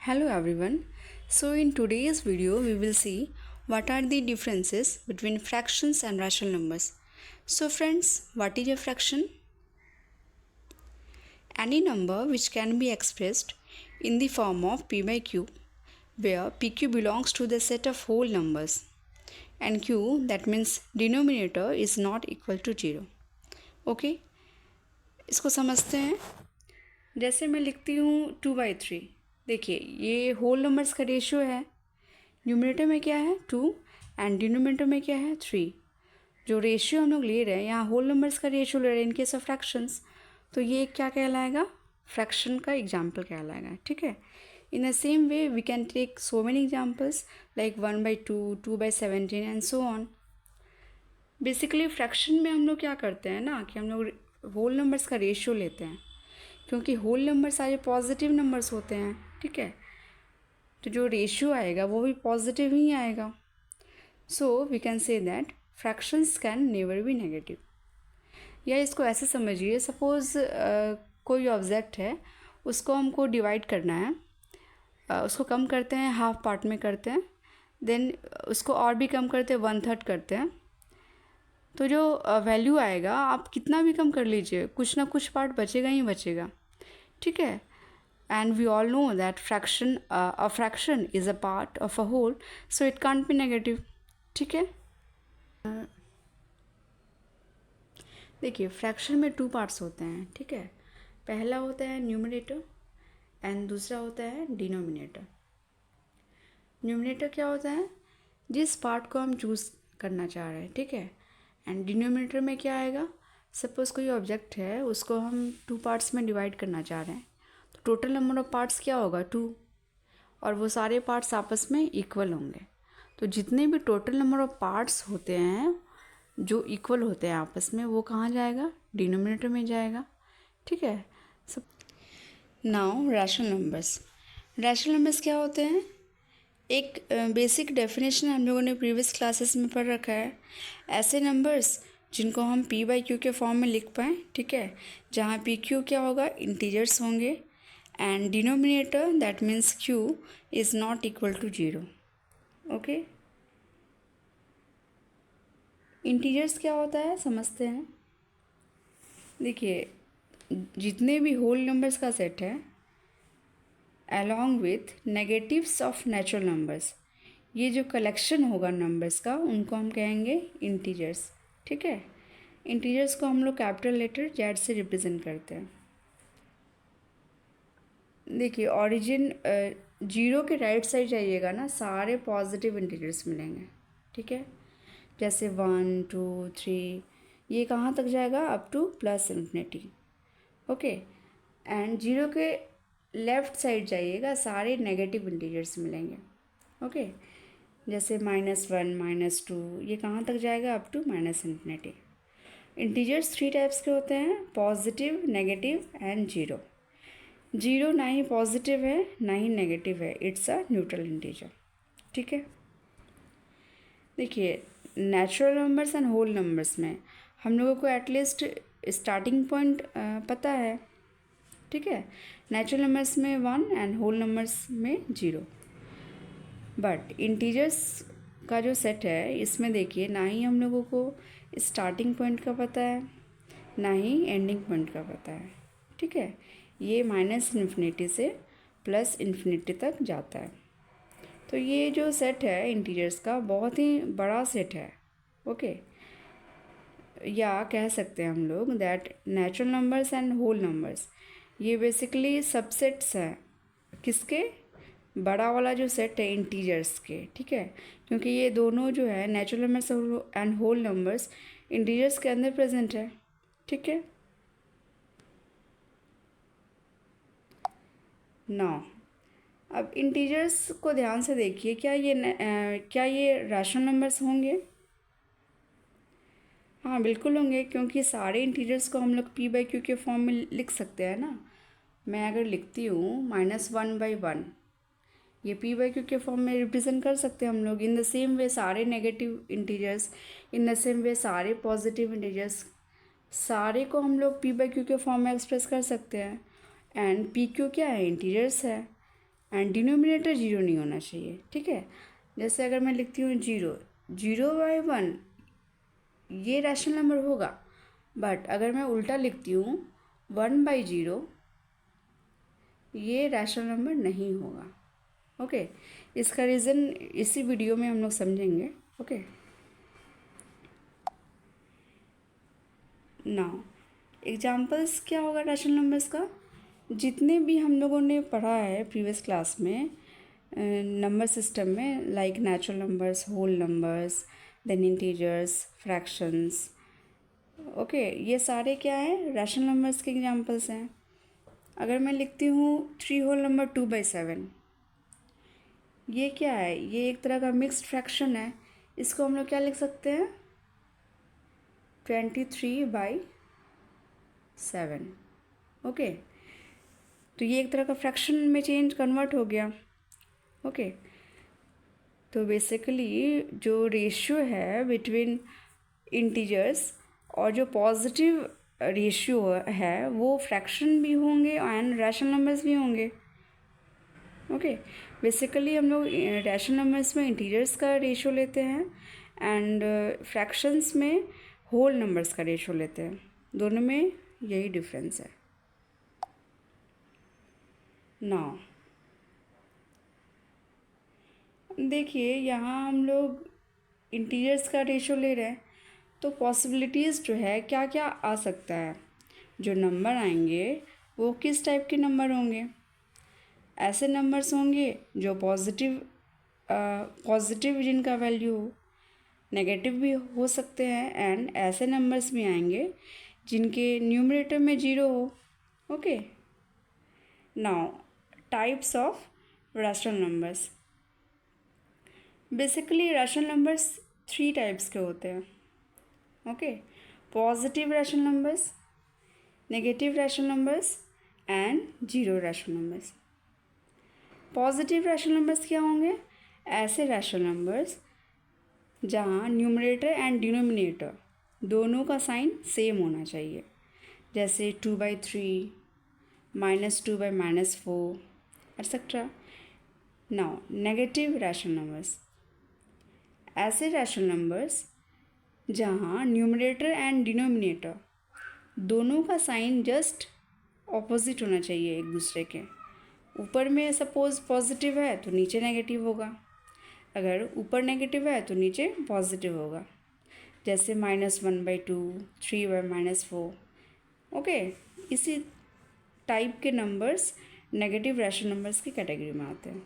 Hello everyone. So in today's video we will see what are the differences between fractions and rational numbers. So friends, what is a fraction? Any number which can be expressed in the form of p by q, where pq belongs to the set of whole numbers and q, that means denominator, is not equal to 0. Okay, इसको समझते हैं. जैसे मैं लिखती हूँ 2/3. देखिए ये whole numbers का रेशियो है. न्यूमरेटर में क्या है 2 एंड डिनोमिनेटर में क्या है 3. जो रेशियो हम लोग ले रहे हैं, यहाँ होल नंबर्स का रेशियो ले रहे हैं इन केस ऑफ फ्रैक्शंस, तो ये क्या कहलाएगा, फ्रैक्शन का एग्जाम्पल कहलाएगा. ठीक है. In the same way we can take so many examples like 1/2, 2/17 and so on. Basically fraction में हम लोग क्या करते हैं ना कि हम लोग होल नंबर्स का रेशियो लेते हैं, क्योंकि होल नंबर सारे पॉजिटिव नंबर्स होते हैं. ठीक है. तो जो रेशियो आएगा वो भी पॉजिटिव ही आएगा. So we can say that fractions can never be negative. या इसको ऐसे समझिए, सपोज़ कोई ऑब्जेक्ट है, उसको हमको डिवाइड करना है, उसको कम करते हैं, हाफ पार्ट में करते हैं, देन उसको और भी कम करते हैं, 1/3 करते हैं. तो जो वैल्यू आएगा, आप कितना भी कम कर लीजिए, कुछ ना कुछ पार्ट बचेगा ही बचेगा. ठीक है. And we all know that a fraction is a part of a whole, so it can't be negative. ठीक है. देखिए फ्रैक्शन में 2 पार्ट्स होते हैं. ठीक है. पहला होता है न्यूमरेटर एंड दूसरा होता है डिनोमिनेटर. न्यूमरेटर क्या होता है, जिस पार्ट को हम चूज़ करना चाह रहे हैं. ठीक है. एंड डिनोमिनेटर में क्या आएगा, सपोज़ कोई ऑब्जेक्ट है, उसको हम 2 पार्ट्स में डिवाइड करना चाह रहे हैं, तो टोटल नंबर ऑफ पार्ट्स क्या होगा 2, और वो सारे पार्ट्स आपस में इक्वल होंगे. तो जितने भी टोटल नंबर ऑफ पार्ट्स होते हैं जो इक्वल होते हैं आपस में, वो कहाँ जाएगा, डिनोमिनेटर में जाएगा. ठीक है. सब now rational numbers. Rational numbers क्या होते हैं, एक बेसिक डेफिनेशन हम लोगों ने प्रीवियस क्लासेस में पढ़ रखा है. ऐसे नंबर्स जिनको हम p बाई क्यू के फॉर्म में लिख पाएँ. ठीक है. जहाँ पी क्यू क्या होगा, इंटीजर्स होंगे, and denominator that means q is not equal to 0. Okay. Integers क्या होता है समझते हैं. देखिए जितने भी होल नंबर्स का सेट है along with negatives of natural numbers, ये जो कलेक्शन होगा नंबर्स का, उनको हम कहेंगे इंटीजर्स. ठीक है. इंटीजर्स को हम लोग कैपिटल लेटर जेड से रिप्रेजेंट करते हैं. देखिए ऑरिजिन 0 के राइट साइड जाइएगा ना, सारे पॉजिटिव इंटीजर्स मिलेंगे. ठीक है. जैसे 1, 2, 3, ये कहाँ तक जाएगा, up two plus infinity. Okay. And 0 के लेफ़्ट साइड जाइएगा, सारे नेगेटिव इंटीजर्स मिलेंगे. ओके. जैसे -1, -2, ये कहाँ तक जाएगा, up to minus infinity. Integers 3 types के होते हैं, पॉजिटिव, नेगेटिव एंड 0. 0 ना ही पॉजिटिव है ना ही नेगेटिव है, इट्स अ न्यूट्रल इंटीजर. ठीक है. देखिए natural numbers and whole numbers में हम लोगों को एटलीस्ट स्टार्टिंग पॉइंट पता है. ठीक है. नेचुरल नंबर्स में 1 एंड होल नंबर्स में 0. बट इंटीजर्स का जो सेट है, इसमें देखिए ना ही हम लोगों को स्टार्टिंग पॉइंट का पता है ना ही एंडिंग पॉइंट का पता है. ठीक है. ये माइनस इन्फिनिटी से प्लस इन्फिनिटी तक जाता है. तो ये जो सेट है इंटीजर्स का, बहुत ही बड़ा सेट है. ओके. या कह सकते हैं हम लोग that natural numbers and whole numbers, ये बेसिकली सबसेट्स हैं. किसके, बड़ा वाला जो सेट है इंटीजर्स के. ठीक है. क्योंकि ये दोनों जो है natural numbers and whole numbers integers के अंदर प्रेजेंट है. ठीक है. नाउ अब इंटीजर्स को ध्यान से देखिए, क्या ये रैशनल नंबर्स होंगे. हाँ बिल्कुल होंगे, क्योंकि सारे इंटीजर्स को हम लोग p बाई क्यू के फॉर्म में लिख सकते हैं ना. मैं अगर लिखती हूँ -1/1, ये p बाई क्यू के फॉर्म में रिप्रेजेंट कर सकते हैं हम लोग. इन द सेम वे सारे negative integers, in the same वे सारे पॉजिटिव इंटीजर्स, सारे को हम लोग p बाई क्यू के फॉर्म में एक्सप्रेस कर सकते हैं. एंड पी क्यू क्या है, इंटीजर्स है. एंड डिनोमिनेटर जीरो नहीं होना चाहिए, ठीक है। जैसे अगर मैं लिखती हूँ 0/1 ये रैशनल नंबर होगा, बट अगर मैं उल्टा लिखती हूँ 1/0 ये रैशनल नंबर नहीं होगा, ओके। इसका रीज़न इसी वीडियो में हम लोग समझेंगे, ओके। नाउ एग्जाम्पल्स क्या होगा रैशनल नंबर्स का, जितने भी हम लोगों ने पढ़ा है प्रीवियस क्लास में नंबर सिस्टम में, like natural numbers, whole numbers, then integers, fractions, okay, ये सारे क्या है रैशनल नंबर्स के एग्जांपल्स हैं। अगर मैं लिखती हूँ 3 होल नंबर 2/7, ये क्या है, ये एक तरह का मिक्स्ड फ्रैक्शन है। इसको हम लोग क्या लिख सकते हैं 23/7, ओके। तो ये एक तरह का फ्रैक्शन में कन्वर्ट हो गया, ओके। तो बेसिकली जो रेशियो है बिटवीन इंटीजर्स और जो पॉजिटिव रेशियो है वो फ्रैक्शन भी होंगे एंड रैशनल नंबर्स भी होंगे, ओके। बेसिकली हम लोग रैशनल नंबर्स में इंटीजर्स का रेशियो लेते हैं एंड फ्रैक्शंस में होल नंबर्स का रेशियो लेते हैं, दोनों में यही डिफरेंस है। नाउ देखिए यहाँ हम लोग इंटीजर्स का रेशियो ले रहे हैं, तो पॉसिबिलिटीज़ जो है क्या क्या आ सकता है, जो नंबर आएंगे वो किस टाइप के नंबर होंगे। ऐसे नंबर्स होंगे जो पॉजिटिव जिनका वैल्यू हो, नेगेटिव भी हो सकते हैं, एंड ऐसे नंबर्स भी आएंगे जिनके न्यूमरेटर में 0 हो, okay. Now types of rational numbers, basically rational numbers 3 types के होते हैं, okay. Positive rational numbers, negative rational numbers and zero rational numbers. Positive rational numbers क्या होंगे, ऐसे रैशनल नंबर्स जहाँ न्यूमरेटर एंड डिनोमिनेटर दोनों का साइन सेम होना चाहिए, जैसे 2/3, -2/-4 etcetera. Now negative rational numbers, ऐसे रैशनल नंबर्स जहाँ न्यूमरेटर एंड डिनोमिनेटर दोनों का साइन जस्ट ऑपोजिट होना चाहिए एक दूसरे के। ऊपर में सपोज पॉजिटिव है तो नीचे नेगेटिव होगा, अगर ऊपर नेगेटिव है तो नीचे पॉजिटिव होगा, जैसे -1/2, 3/-4, ओके। इसी टाइप के नंबर्स नेगेटिव रैशनल नंबर्स की कैटेगरी में आते हैं।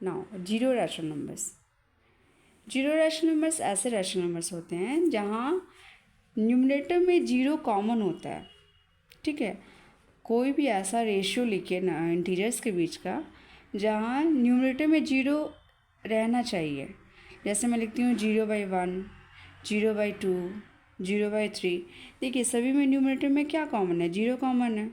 Now zero rational numbers, zero rational numbers ऐसे रैशनल नंबर्स होते हैं जहाँ न्यूमरेटर में 0 कॉमन होता है, ठीक है। कोई भी ऐसा रेशियो लिखिए ना इंटीजर्स के बीच का जहाँ न्यूमरेटर में 0 रहना चाहिए, जैसे मैं लिखती हूँ 0/1, 0/2, 0/3। देखिए सभी में न्यूमरेटर में क्या कॉमन है, 0 कॉमन है,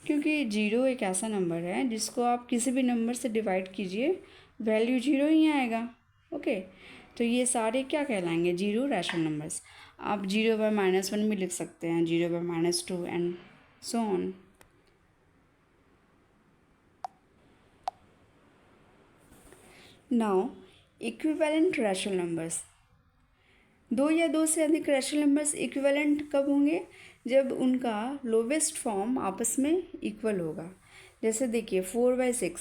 क्योंकि 0 एक ऐसा नंबर है जिसको आप किसी भी नंबर से डिवाइड कीजिए वैल्यू 0 ही आएगा, ओके। तो ये सारे क्या कहलाएंगे, जीरो रैशनल नंबर्स। आप 0/-1 भी लिख सकते हैं, 0/-2 and so on. Now equivalent rational numbers, दो या दो से अधिक रैशनल नंबर्स इक्विवेलेंट कब होंगे, जब उनका लोवेस्ट फॉर्म आपस में इक्वल होगा। जैसे देखिए 4/6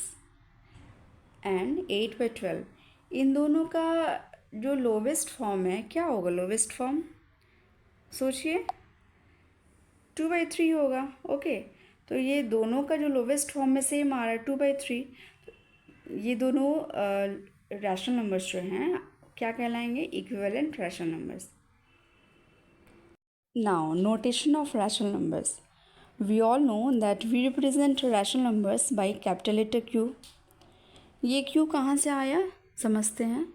एंड 8/12, इन दोनों का जो लोवेस्ट फॉर्म है क्या होगा, लोवेस्ट फॉर्म सोचिए 2/3 होगा, ओके। तो ये दोनों का जो लोवेस्ट फॉर्म में सेम आ रहा है 2/3, ये दोनों रैशनल नंबर्स जो हैं क्या कहलाएंगे, equivalent rational numbers. Now notation of rational numbers, we all know that we represent rational numbers by capital letter Q। ये Q कहाँ से आया समझते हैं।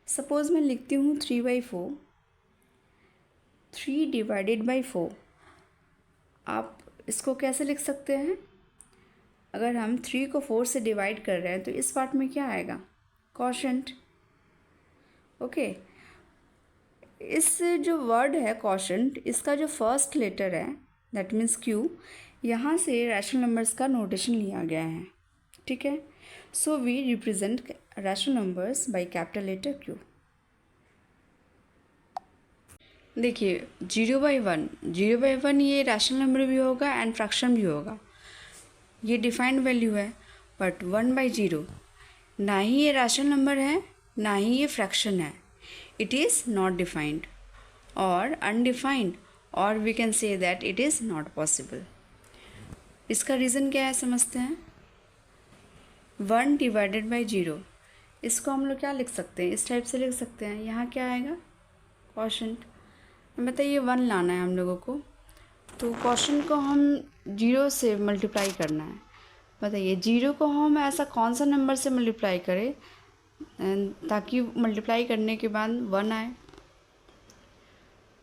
सपोज़ मैं लिखती हूँ 3/4, 3/4। आप इसको कैसे लिख सकते हैं, अगर हम 3 को 4 से डिवाइड कर रहे हैं तो इस पार्ट में क्या आएगा, क्वोशंट, ओके। इस जो वर्ड है क्वोशंट, इसका जो फर्स्ट लेटर है दैट मीन्स Q, यहाँ से रैशनल नंबर्स का नोटेशन लिया गया है, ठीक है. So we represent rational numbers by capital letter Q. देखिए 0/1 ये रैशनल नंबर भी होगा एंड फ्रैक्शन भी होगा. ये डिफाइंड वैल्यू है. बट 1/0 ना ही ये रैशनल नंबर है ना ही ये फ्रैक्शन है. इट इज़ नॉट डिफाइंड और अनडिफाइंड, और we can say that it is not possible. इसका रीज़न क्या है समझते हैं. 1/0, इसको हम लोग क्या लिख सकते हैं, इस टाइप से लिख सकते हैं. यहाँ क्या आएगा, क्वोशंट. बताइए 1 लाना है हम लोगों को, तो क्वोशंट को हम 0 से मल्टीप्लाई करना है. बताइए 0 को हम ऐसा कौन सा नंबर से मल्टीप्लाई करें ताकि मल्टीप्लाई करने के बाद 1 आए.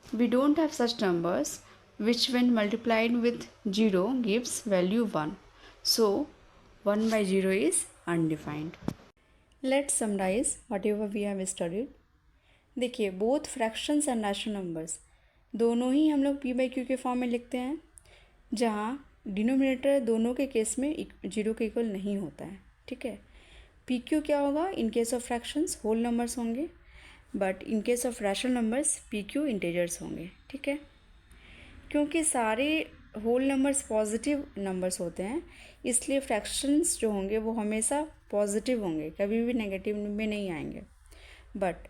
We don't have such numbers which when multiplied with 0 gives value 1. So 1/0 is undefined. Let's summarize whatever we have studied. देखिए both fractions and rational numbers दोनों ही हम लोग p/q के फॉर्म में लिखते हैं, जहाँ डिनोमिनेटर दोनों के केस में 0 के इक्वल नहीं होता है. ठीक है. pq क्या होगा, in case of fractions whole numbers होंगे, but in case of rational numbers pq integers होंगे. ठीक है. क्योंकि सारे होल नंबर्स पॉजिटिव नंबर्स होते हैं, इसलिए फ्रैक्शंस जो होंगे वो हमेशा पॉजिटिव होंगे, कभी भी नेगेटिव में नहीं आएंगे. बट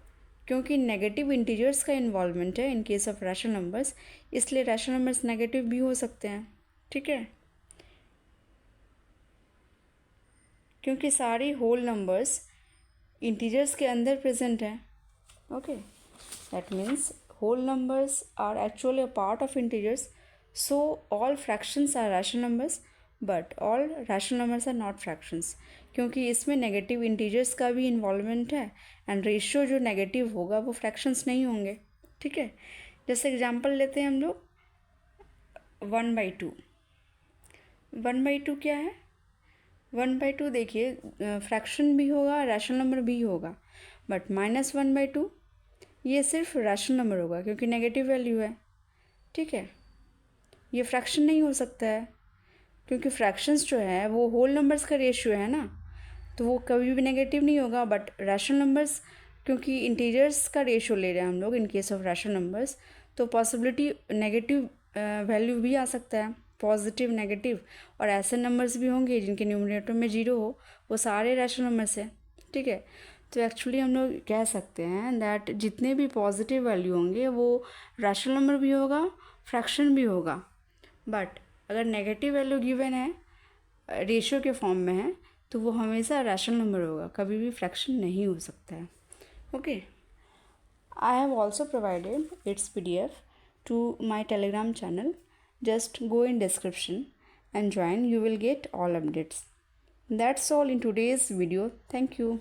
क्योंकि नेगेटिव इंटीजर्स का इन्वॉल्वमेंट है इन केस ऑफ रैशनल नंबर्स, इसलिए रैशनल नंबर्स नेगेटिव भी हो सकते हैं. ठीक है. क्योंकि सारी होल नंबर्स इंटीजर्स के अंदर प्रेजेंट हैं. Okay, that means whole numbers are actually a part of integers, so all fractions are rational numbers, but all rational numbers are not fractions, क्योंकि इसमें नेगेटिव इंटीजर्स का भी इन्वॉल्वमेंट है and ratio जो negative होगा वो fractions नहीं होंगे. ठीक है. जैसे एग्जांपल लेते हैं हम लोग 1/2. 1/2 क्या है, 1/2 देखिए फ्रैक्शन भी होगा रैशनल नंबर भी होगा, बट -1/2 ये सिर्फ रैशनल नंबर होगा क्योंकि नेगेटिव वैल्यू है. ठीक है. ये फ्रैक्शन नहीं हो सकता है क्योंकि फ्रैक्शंस जो है वो होल नंबर्स का रेशियो है ना, तो वो कभी भी नेगेटिव नहीं होगा. बट रैशनल नंबर्स क्योंकि इंटीजर्स का रेशियो ले रहे हैं हम लोग इन केस ऑफ रैशनल नंबर्स, तो पॉसिबिलिटी नेगेटिव वैल्यू भी आ सकता है, पॉजिटिव नेगेटिव. और ऐसे नंबर्स भी होंगे जिनके न्यूमरेटर में 0 हो, वो सारे रैशनल नंबर्स हैं. ठीक है. तो एक्चुअली हम लोग कह सकते हैं दैट जितने भी पॉजिटिव वैल्यू होंगे वो रैशनल नंबर भी होगा, फ्रैक्शन भी होगा. बट अगर नेगेटिव वैल्यू गिवन है रेशियो के फॉर्म में है तो वो हमेशा रैशनल नंबर होगा, कभी भी फ्रैक्शन नहीं हो सकता है. Okay. I have also provided its PDF to my Telegram channel. Just go in description and join. You will get all updates. That's all in today's video. Thank you.